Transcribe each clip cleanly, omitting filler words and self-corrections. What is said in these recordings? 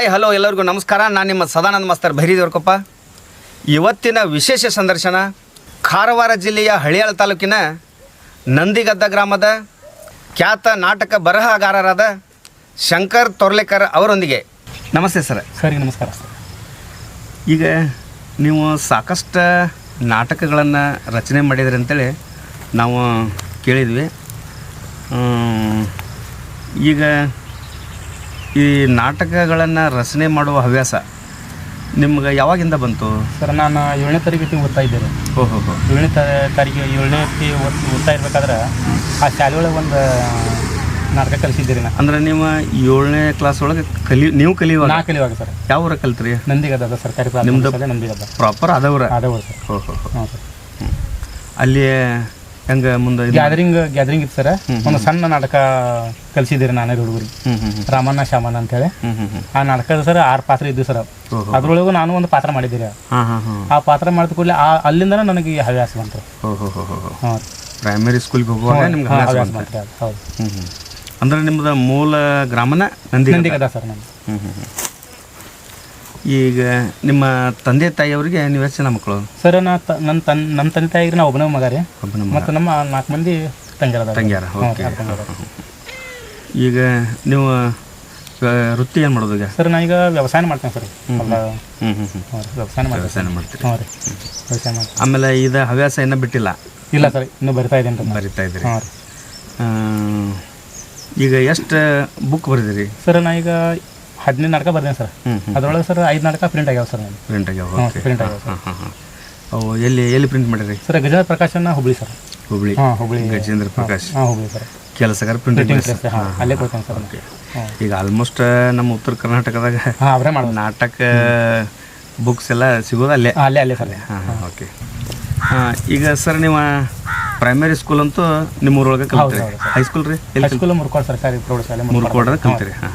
Hi hello ಎಲ್ಲರಿಗೂ ನಮಸ್ಕಾರ. ನಾನು ನಿಮ್ಮ ಸದಾನಂದ ಮಾಸ್ತರ್ ಭೈರಿದೇವರಕೊಪ್ಪ. ಇವತ್ತಿನ ವಿಶೇಷ ಸಂದರ್ಶನ ಕಾರವಾರ ಜಿಲ್ಲೆಯ ಹಳಿಯಾಳ ತಾಲೂಕಿನ ನಂದಿಗದ್ದ ಗ್ರಾಮದ ಖ್ಯಾತ ನಾಟಕ ಬರಹಗಾರರಾದ ಶಂಕರ್ ತೊರ್ಲೆಕರ್ ಅವರೊಂದಿಗೆ. ನಮಸ್ತೆ ಸರ್. ಸರಿ, ನಮಸ್ಕಾರ ಸರ್. ಈಗ ನೀವು ಸಾಕಷ್ಟು ನಾಟಕಗಳನ್ನು ರಚನೆ ಮಾಡಿದ್ರಿ ಅಂತೇಳಿ ನಾವು ಕೇಳಿದ್ವಿ. ಈಗ ಈ ನಾಟಕಗಳನ್ನು ರಚನೆ ಮಾಡುವ ಹವ್ಯಾಸ ನಿಮ್ಗೆ ಯಾವಾಗಿಂದ ಬಂತು ಸರ್? ನಾನು 7ನೇ ತರಗತಿ ಓದ್ತಾ ಇದ್ದೇನೆ. ಓಹೋ 7ನೇ ತರಗತಿ ಓದ್ತಾ ಇರ್ಬೇಕಾದ್ರೆ ಆ ಶಾಲೆ ಒಳಗೆ ಒಂದು ನಾಟಕ ಕಲಿಸಿದ್ದೀರಿ. ನಾನು ಅಂದ್ರೆ ನೀವು 7ನೇ ಕ್ಲಾಸ್ ಒಳಗೆ ಕಲಿಯುವಾಗ ನಾ ಕಲಿಯುವಾಗ ಸರ್ ಯಾವ ಊರ ಕಲ್ತ್ರಿ? ನಂದಿಗದ್ದ ಸರ್ಕಾರಿ ಪ್ರಾಥಮಿಕ ಶಾಲೆ ನಂದಿಗದ್ದ. Proper ಅದವ್ರ sir. ಓಹೋ ಹಾಂ ಸರ್. ಅಲ್ಲಿ ಹೆಂಗೆ ಮುಂದೆ ಗ್ಯಾದರಿಂಗ್ ಇತ್ತು ಸರ್. ಒಂದು ಸಣ್ಣ ನಾಟಕ ಕಲಿಸಿದ್ದೀರಿ ನಾನೇ ಹುಡುಗರಿಗೆ, ರಾಮಣ್ಣ ಶ್ಯಾಮಣ್ಣ ಅಂತೇಳಿ. ಆ ನಾಟಕದ ಸರ್ 6 ಪಾತ್ರ ಇದ್ದು ಸರ್. ಅದ್ರೊಳಗೂ ನಾನು ಒಂದು ಪಾತ್ರ ಮಾಡಿದ್ದೀರಿ. ಆ ಪಾತ್ರ ಮಾಡಿದ ಕೂಡಲೇ ಅಲ್ಲಿಂದ ನನಗೆ ಈ ಹವ್ಯಾಸ ಬಂತು. ಹಾಂ, ಪ್ರೈಮರಿ ಸ್ಕೂಲ್ಗೆ ಹೋಗುವಾಗ ನಿಮ್ಗೆ ಹವ್ಯಾಸ ಬಂತು. ಹೌದು. ಅಂದ್ರೆ ನಿಮ್ಮದು ಮೂಲ ಗ್ರಾಮನ ನಂದಿಗದ್ದ ಸರ್. ನಾನು ಈಗ ನಿಮ್ಮ ತಂದೆ ತಾಯಿಯವರಿಗೆ ನೀವು ಎಷ್ಟು ಜನ ಮಕ್ಕಳು ಸರ್? ನಮ್ಮ ತಂದೆ ತಾಯಿಗೆ ನಾವು ಒಬ್ಬನೇ ಮಗ ರೀ, ಮತ್ತು ನಮ್ಮ 4 ಮಂದಿ ತಂಗ್ಯಾರ. ಈಗ ನೀವು ವೃತ್ತಿ ಏನು ಮಾಡೋದು ಈಗ? ಸರ್ ನಾನೀಗ ವ್ಯವಸಾಯ ಮಾಡ್ತೇನೆ ಸರ್. ವ್ಯವಸಾಯ ಮಾಡ್ತೀರಿ? ಹಾಂ ರೀ, ವ್ಯವಸಾಯ ಮಾಡ್ತೀನಿ. ಆಮೇಲೆ ಇದು ಹವ್ಯಾಸ ಇನ್ನೂ ಬಿಟ್ಟಿಲ್ಲ? ಇಲ್ಲ ಸರ್, ಇನ್ನೂ ಬರಿತಾ ಇದ್ದೀನಿ. ಬರಿತಾ ಇದ್ದೀರಿ? ಹಾಂ ರೀ. ಈಗ ಎಷ್ಟು ಬುಕ್ ಬರೆದಿರಿ ಸರ್? ನಾನೀಗ 15 ನಾಟಕ ಬರ್ದೇನೆ ಸರ್. ಅದರೊಳಗೆ ಸರ್ 5 ನಾಟಕ ಪ್ರಿಂಟ್ ಆಗ್ಯಾವ ಸರ್. ನಾನು ಪ್ರಿಂಟ್ ಆಗ್ಯಾವ? ಅವು ಎಲ್ಲಿ ಪ್ರಿಂಟ್ ಮಾಡಿರಿ ಸರ್? ಗಜೇಂದ್ರ ಪ್ರಕಾಶನ ಹುಬ್ಳಿ ಸರ್. ಹುಬ್ಳಿ? ಹಾಂ, ಹುಬ್ಳಿ ಗಜೇಂದ್ರ ಪ್ರಕಾಶ್. ಹಾಂ, ಹುಬ್ಳಿ ಸರ್. ಕೆಲಸಗಾರ ಪ್ರಿಂಟಿಂಗ್ ಅಲ್ಲೇ ಕೊಡ್ತೇನೆ ಸರ್. ಈಗ ಆಲ್ಮೋಸ್ಟ್ ನಮ್ಮ ಉತ್ತರ ಕರ್ನಾಟಕದಾಗ ಅವರೇ ಮಾಡೋದು ನಾಟಕ ಬುಕ್ಸ್ ಎಲ್ಲ ಸಿಗೋದು ಅಲ್ಲೇ ಸರ್. ಹಾಂ, ಓಕೆ. ಈಗ ಸರ್ ನೀವು ಪ್ರೈಮರಿ ಸ್ಕೂಲ್ ಅಂತೂ ನಿಮ್ಮ ಊರೊಳಗೆ ಕಲ್ತ್ರಿ? ಹೈಸ್ಕೂಲ್ ರೀ? ಹೈಸ್ಕೂಲ್ ಮುರ್ಕೋಡ್ ಸರ್ಕಾರಿ ಪ್ರೌಢಶಾಲೆ ಮುರ್ಕೋಡ್ರೆ ಕಲ್ತೀರಿ? ಹಾಂ.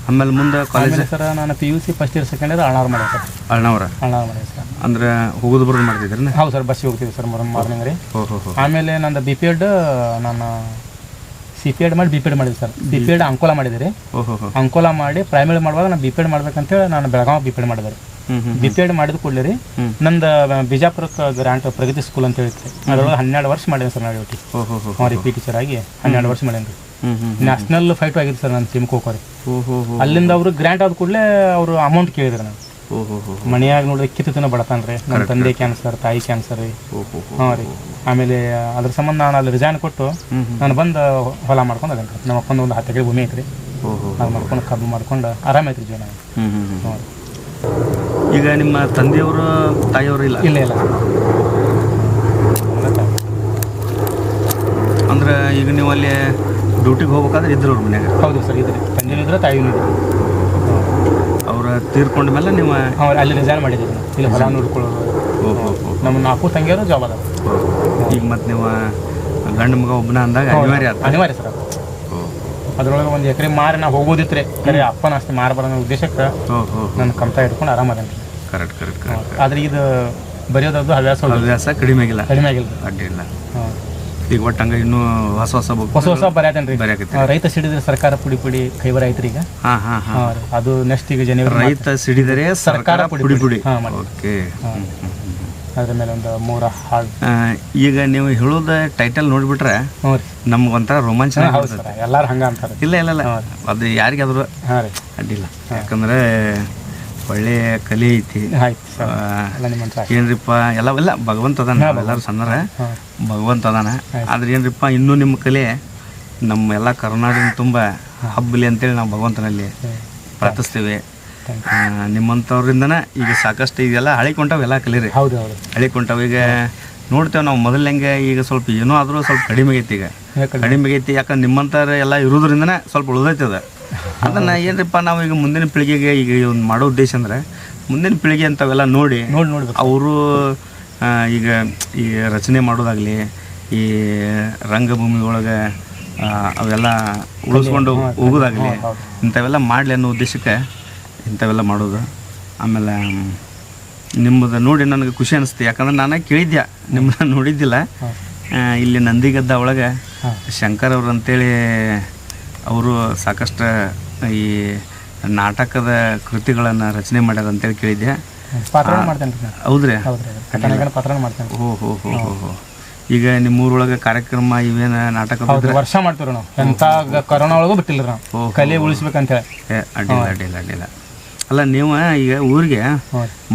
ಆಮೇಲೆ ಮುಂದೆ ಕಾಲೇಜ್ ಸರ್? ನಾನು PUC first year second year Alnavar ಮಾಡಿದೆ ಸರ್. ಅಳ್ನಾವರ ಮಾಡಿದೆ ಸರ್. ಅಂದ್ರೆ ಹೋಗೋದು ಬರೋದು ಮಾಡ್ತಿದ್ರಿ? ಹೌದು ಸರ್, ಬಸ್ಸಿಗೆ ಹೋಗ್ತೀವಿ ಸರ್ ಮಾರ್ನಿಂಗ್ ರೀ. ಆಮೇಲೆ ನಂದು BPEd ನಾನು CPEd ಮಾಡಿ BPEd ಮಾಡಿದೆ ಸರ್. BPEd ಅಂಕೋಲ ಮಾಡಿದೆ ರೀ. ಅಂಕೋಲ ಮಾಡಿ ಪ್ರೈಮರಿ ಮಾಡುವಾಗ ನಾನು BPEd ಮಾಡ್ಬೇಕಂತೇಳಿ ನಾನು ಬೆಳಗಾವಿ BPEd ಮಾಡಿದೆ ರೀ. BPEd ಮಾಡಿದ ಕೂಡಲೇ ರೀ ನಂದು ಬಿಜಾಪುರಕ್ಕೆ ಗ್ರಾಂಟ್ ಪ್ರಗತಿ ಸ್ಕೂಲ್ ಅಂತ ಹೇಳಿದ್ರಿ. ಅದರೊಳಗೆ 12 ವರ್ಷ ಮಾಡಿದೆ ಸರ್ ನಾನು ಡ್ಯೂಟಿ. ಹಾಂ ರೀ, ಟೀಚರ್ ಆಗಿ 12 ವರ್ಷ ಮಾಡೇನಿ ರೀ. ನ್ಯಾಷನಲ್ ಫೈಟ್ ಆಗಿತ್ತು ಸರ್ ನನ್ನ ಟೀಮ್ ಖೋಖೋ ರೀ. ಅಲ್ಲಿಂದ ಅವರು ಗ್ರಾಂಟ್ ಆದ ಕೂಡಲೇ ಅವರು ಅಮೌಂಟ್ ಕೇಳಿದ್ರು. ನಾನು ಮನೆಯಾಗ ನೋಡಿದ್ರೆ ಕಿತ್ತನ ಬಡತಾನ ರೀ. ನಮ್ಮ ತಂದೆ ಕ್ಯಾನ್ಸರ್, ತಾಯಿ ಕ್ಯಾನ್ಸರ್ ರೀ. ಹಾಂ ರೀ. ಆಮೇಲೆ ಅದ್ರ ಸಂಬಂಧ ನಾನು ಅಲ್ಲಿ ರಿಸೈನ್ ಕೊಟ್ಟು ನಾನು ಬಂದು ಹೊಲ ಮಾಡ್ಕೊಂಡು ಅದೇನು ರೀ. ನಮ್ಮ ಅಪ್ಪಂದು ಒಂದು 10 ಎಕರೆ ಭೂಮಿ ಐತ್ರಿ. ಅದು ಮಾಡ್ಕೊಂಡು ಕಬ್ಬು ಮಾಡ್ಕೊಂಡು ಆರಾಮೈತ್ರಿ ಜೀವನ. ಹಾಂ. ಈಗ ನಿಮ್ಮ ತಂದೆಯವರು ತಾಯಿಯವರು ಇಲ್ಲ? ಇಲ್ಲ ಅಂದ್ರೆ ಈಗ ನೀವು ಅಲ್ಲಿ ಡ್ಯೂಟಿಗೆ ಹೋಗ್ಬೇಕಾದ್ರೆ ಇದ್ರು ಅವ್ರ ಮನ್ಯಾಗ? ಹೌದು ಸರ್, ಇದ್ರಿ. ತಂದೆನೂ ಇದ್ರೆ ತಾಯಿನೂ ಇದ್ರಿ. ಅವ್ರು ತೀರ್ಕೊಂಡ ಮೇಲೆ ನೀವು ಅಲ್ಲಿ ರಿಸೈನ್ ಮಾಡಿದ್ದೀರಿ. ಇಲ್ಲಿ ಹೊಲ ನೋಡ್ಕೊಳ್ಳೋದು. ನಮ್ಮ 4 ತಂಗಿಯರು ಜಾಬ್ ಅದಾವ. ಈಗ ಮತ್ತೆ ನೀವು ಗಂಡು ಮಗ ಒಬ್ಬನ ಅಂದಾಗ ಅನಿವಾರ್ಯ ಸರ್. ಅದ್ರೊಳಗೆ 1 ಎಕರೆ ಮಾರಿ ನಾವು ಹೋಗೋದಿತ್ರಿ. ಕರೆ ಅಪ್ಪನ ಅಷ್ಟೇ ಮಾರಬಾರ ಉದ್ದೇಶಕ್ಕೆ ನನ್ನ ಕಮ್ತಾ ಇಟ್ಕೊಂಡು ಆರಾಮದೇನೆ ರೀ. ಕರೆಕ್ಟ್. ಆದ್ರೆ ಇದು ಬರೆಯೋದು ಹವ್ಯಾಸ ಕಡಿಮೆ ಆಗಿಲ್ಲ? ಅಡ್ಡಿಲ್ಲ. ಈಗ ಒಟ್ಟು ಹಂಗೆ ಇನ್ನೂ ಹೊಸ ಬರೆಯತೇನೆ ರೀ. ರೈತ ಸಿಡಿದ್ರೆ ಸರ್ಕಾರ ಪುಡಿ ಕೈವರ ಐತ್ರಿ ಈಗ. ಅದು ನೆಕ್ಸ್ಟ್ ಈಗ ಜನವರಿ. ರೈತ ಸಿಡಿದರೆ ಸರ್ಕಾರ ಪುಡಿ. ಓಕೆ. ಅದ್ರ ಮೇಲೆ ಒಂದು 3 ಹಾಡು. ಈಗ ನೀವು ಹೇಳೋದ ಟೈಟಲ್ ನೋಡ್ಬಿಟ್ರೆ ನಮ್ಗೊಂಥರ ರೋಮಾಂಚನ. ಎಲ್ಲಾರು ಹಂಗ ಅಂತಾರೆ. ಇಲ್ಲ ಅದು ಯಾರಿಗಾದ್ರು ಅಡ್ಡಿಲ್ಲ. ಯಾಕಂದ್ರೆ ಒಳ್ಳೆ ಕಲೆ ಐತಿ. ಏನ್ರಿಪ್ಪ ಎಲ್ಲ ಭಗವಂತ ಅದಾನ. ಎಲ್ಲರೂ ಸಣ್ಣರ ಭಗವಂತ ಅದಾನ. ಆದ್ರೆ ಏನ್ರಿಪ್ಪ ಇನ್ನೂ ನಿಮ್ಮ ಕಲೆ ನಮ್ಮ ಎಲ್ಲ ಕರ್ನಾಟಕ ತುಂಬ ಹಬ್ಬಲಿ ಅಂತೇಳಿ ನಾವು ಭಗವಂತನಲ್ಲಿ ಪ್ರಾರ್ಥಿಸ್ತೀವಿ. ನಿಮ್ಮಂಥವ್ರಿಂದನೇ ಈಗ ಸಾಕಷ್ಟು ಇದೆಲ್ಲ ಹಳಿಕೊಂಟಾವ ಎಲ್ಲ ಕಲೀರಿ. ಹಳಿಕೊಂಟಾವ. ಈಗ ನೋಡ್ತೇವೆ ನಾವು ಮೊದಲಂಗೆ ಈಗ ಸ್ವಲ್ಪ ಏನೋ ಆದರೂ ಸ್ವಲ್ಪ ಕಡಿಮೆ ಆಗೈತಿ. ಈಗ ಕಡಿಮೆ ಆಗೈತಿ. ಯಾಕಂದ್ರೆ ನಿಮ್ಮಂಥವ್ರು ಎಲ್ಲ ಇರೋದ್ರಿಂದನೇ ಸ್ವಲ್ಪ ಉಳಿದೈತದ. ಅದನ್ನು ಏನರಿಪ್ಪ ನಾವು ಈಗ ಮುಂದಿನ ಪೀಳಿಗೆಗೆ ಈಗ ಒಂದು ಮಾಡೋ ಉದ್ದೇಶ ಅಂದರೆ ಮುಂದಿನ ಪೀಳಿಗೆ ಅಂಥವೆಲ್ಲ ನೋಡಿ ಅವರು ಈಗ ಈ ರಚನೆ ಮಾಡೋದಾಗಲಿ, ಈ ರಂಗಭೂಮಿ ಒಳಗೆ ಅವೆಲ್ಲ ಉಳಿಸ್ಕೊಂಡು ಹೋಗೋದಾಗಲಿ, ಇಂಥವೆಲ್ಲ ಮಾಡಲಿ ಅನ್ನೋ ಉದ್ದೇಶಕ್ಕೆ ಇಂಥವೆಲ್ಲ ಮಾಡೋದು. ಆಮೇಲೆ ನಿಮ್ಮದು ನೋಡಿ ನನಗೆ ಖುಷಿ ಅನಿಸ್ತು. ಯಾಕಂದ್ರೆ ನಾನು ಕೇಳಿದ್ದೆ, ನಿಮ್ಮನ್ನ ನೋಡಿದ್ದಿಲ್ಲ. ಇಲ್ಲಿ ನಂದಿಗದ್ದ ಒಳಗೆ ಶಂಕರ್ ಅವರು ಅಂತೇಳಿ ಅವರು ಸಾಕಷ್ಟು ಈ ನಾಟಕದ ಕೃತಿಗಳನ್ನು ರಚನೆ ಮಾಡ್ಯಾರ ಅಂತೇಳಿ ಕೇಳಿದ್ದೆ. ಪಾತ್ರ ಮಾಡ್ತೇನೆ ರೀ. ಹೌದ್ರಿ? ಹೌದ್ರಿ, ಕಥಾನಕನ ಪಾತ್ರ ಮಾಡ್ತೇನೆ. ಓಹೋ. ಈಗ ನಿಮ್ಮೂರೊಳಗೆ ಕಾರ್ಯಕ್ರಮ ಇವೇನು ನಾಟಕ ಹೌದು, ವರ್ಷ ಮಾಡ್ತೀವಿ ನಾವು. ಎಂಥ ಕರೋನಾ ಒಳಗೂ ಬಿಟ್ಟಿಲ್ಲ ನಾವು, ಕಲೆ ಉಳಿಸ್ಬೇಕಂತೇಳಿ. ಅಡ್ಡಿಲ್ಲ. ಅಲ್ಲ ನೀವು ಈಗ ಊರಿಗೆ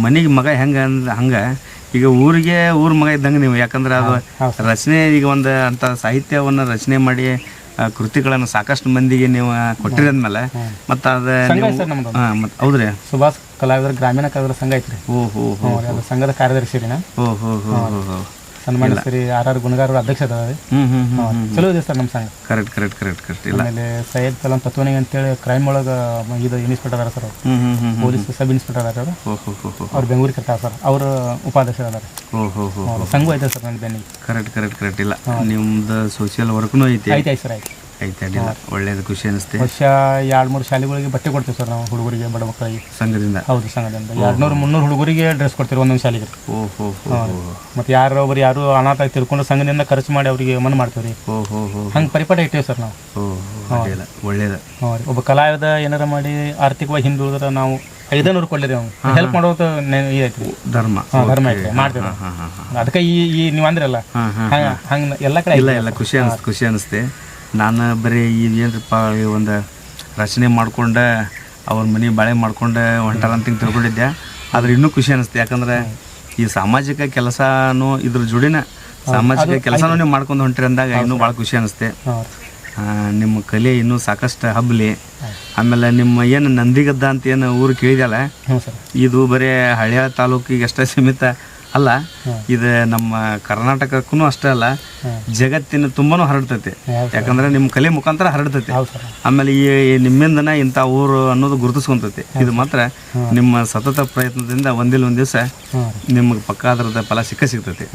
ಮನೆಗೆ ಮಗ ಹಂಗೆ ಈಗ ಊರ ಮಗ ಇದ್ದಂಗೆ ನೀವು. ಯಾಕಂದ್ರೆ ಅದು ರಚನೆ ಈಗ ಒಂದು ಅಂಥ ಸಾಹಿತ್ಯವನ್ನು ರಚನೆ ಮಾಡಿ ಕೃತಿಗಳನ್ನು ಸಾಕಷ್ಟು ಮಂದಿಗೆ ನೀವು ಕೊಟ್ಟಿರಿ ಅಂದಮೇಲೆ ಮತ್ತು ಅದು ಮತ್ತು ಹೌದ್ರಿ? ಸುಭಾಷ್ ಕಲಾವಿದರ ಗ್ರಾಮೀಣ ಕಲಾವಿದರ ಸಂಘ ಐತ್ರಿ. ಓಹೋ. ಅದು ಸಂಘದ ಕಾರ್ಯದರ್ಶಿ ರೀ ನಾ. ಸನ್ಮಾನ್ಯ ಶ್ರೀ ಆರ್ ಗುಣಗಾರರು ಅಧ್ಯಕ್ಷ ಅದಾರೆ. ಚಲೋ ಇದೆ ಸರ್ ನಮ್ಮ ಸಂಘ. ಕರೆಕ್ಟ್. ಆಮೇಲೆ ಸೈಯದ್ ಕಲಾಂ ತತ್ವನಿಗೆ ಅಂತೇಳಿ ಕ್ರೈಮ್ ಒಳಗೆ ಇದು ಇನ್ಸ್ಪೆಕ್ಟರ್ ಅದಾರ ಸರ್. ಪೊಲೀಸ್ ಸಬ್ ಇನ್ಸ್ಪೆಕ್ಟರ್ ಅದಾರ ಅವರು. ಅವ್ರು ಬೆಂಗಳೂರಿಗೆ ಕರ್ತಾರೆ ಸರ್. ಅವರು ಉಪಾಧ್ಯಕ್ಷ ಅದಾರೆ. ಸಂಘ ಐತೆ ಸರ್ ನನ್ನ ಬೆನ್ನಿಗೆ. ಕರೆಕ್ಟ್. ಇಲ್ಲ ನಿಮ್ದು ಸೋಷಿಯಲ್ ವರ್ಕ್ನೂ ಐತೆ ಸರ್. ಐತೆ ಅಡ್ಡಿಲ್ಲ. ಒಳ್ಳೇದು, ಖುಷಿ ಅನಿಸ್ತೆ. ವರ್ಷ 2-3 ಶಾಲೆಗಳಿಗೆ ಬಟ್ಟೆ ಕೊಡ್ತೀವಿ ಸರ್ ನಾವು ಹುಡುಗರಿಗೆ, ಬಡ ಮಕ್ಕಳಿಗೆ ಸಂಘದಿಂದ. ಹೌದು, ಸಂಘದಿಂದ 200-300 ಹುಡುಗರಿಗೆ ಡ್ರೆಸ್ ಕೊಡ್ತೀವಿ ಒಂದೊಂದು ಶಾಲೆಗೆ. ಮತ್ತು ಯಾರು ಅನಾಥ ತಿಳ್ಕೊಂಡು ಸಂಘದಿಂದ ಖರ್ಚು ಮಾಡಿ ಅವರಿಗೆ ಮನ್ ಮಾಡ್ತೀವಿ ರೀ. ಹಂಗೆ ಪರಿಪಾಠ ಇಟ್ಟೇವಿ ಸರ್ ನಾವು. ಒಳ್ಳೇದು. ಒಬ್ಬ ಕಲಾವಿದ ಏನಾರ ಮಾಡಿ ಆರ್ಥಿಕವಾಗಿ ಹಿಂದುಳಿದ್ರೆ ನಾವು 500 ಕೊಡ್ಲಿರಿ ಅವ್ನು ಹೆಲ್ಪ್ ಮಾಡೋದು ಐತ್ರಿ. ಧರ್ಮ ಐತ್ರಿ, ಮಾಡ್ತೀವಿ. ಅದಕ್ಕೆ ಈ ನೀವು ಅಂದ್ರಲ್ಲ ಹಂಗೆ ಎಲ್ಲ ಕಡೆ ಇಲ್ಲ ಖುಷಿ ಅನಿಸ್ತೆ. ನಾನು ಬರೀ ಏನಪ್ಪ ಒಂದು ರಚನೆ ಮಾಡ್ಕೊಂಡು ಅವ್ರ ಮನೆ ಬಾಳೆ ಮಾಡ್ಕೊಂಡು ಹೊಂಟಾರ ಅಂತ ತಿಳ್ಕೊಂಡಿದ್ದೆ. ಆದ್ರೆ ಇನ್ನೂ ಖುಷಿ ಅನಿಸ್ತೆ. ಯಾಕಂದ್ರೆ ಈ ಸಾಮಾಜಿಕ ಕೆಲಸನೂ ಇದ್ರ ಜೋಡಿನ ಸಾಮಾಜಿಕ ಕೆಲಸನೂ ನೀವು ಮಾಡ್ಕೊಂಡು ಹೊಂಟ್ರಿ ಅಂದಾಗ ಇನ್ನೂ ಭಾಳ ಖುಷಿ ಅನಿಸ್ತೆ. ನಿಮ್ಮ ಕಲೆ ಇನ್ನೂ ಸಾಕಷ್ಟು ಹಬ್ಬಲಿ. ಆಮೇಲೆ ನಿಮ್ಮ ಏನು ನಂದಿಗದ್ದ ಅಂತ ಏನು ಊರು ಕೇಳಿದಲ್ಲ, ಇದು ಬರೀ ಹಳ್ಯಾಳ ತಾಲೂಕಿಗೆ ಅಷ್ಟೇ ಸೀಮಿತ ಅಲ್ಲ, ಇದು ನಮ್ಮ ಕರ್ನಾಟಕಕ್ಕೂ ಅಷ್ಟೇ ಅಲ್ಲ, ಜಗತ್ತಿನ ತುಂಬಾನು ಹರಡ್ತೈತಿ. ಯಾಕಂದ್ರೆ ನಿಮ್ಮ ಕಲೆ ಮುಖಾಂತರ ಹರಡ್ತೈತಿ. ಆಮೇಲೆ ಈ ನಿಮ್ಮಿಂದನ ಇಂಥ ಊರು ಅನ್ನೋದು ಗುರುತಿಸ್ಕೊಂತೈತಿ. ಇದು ಮಾತ್ರ ನಿಮ್ಮ ಸತತ ಪ್ರಯತ್ನದಿಂದ ಒಂದಿಲ್ಲ ಒಂದು ದಿವಸ ನಿಮ್ಗೆ ಪಕ್ಕ ಅದರದ ಫಲ ಸಿಗ್ತೈತಿ.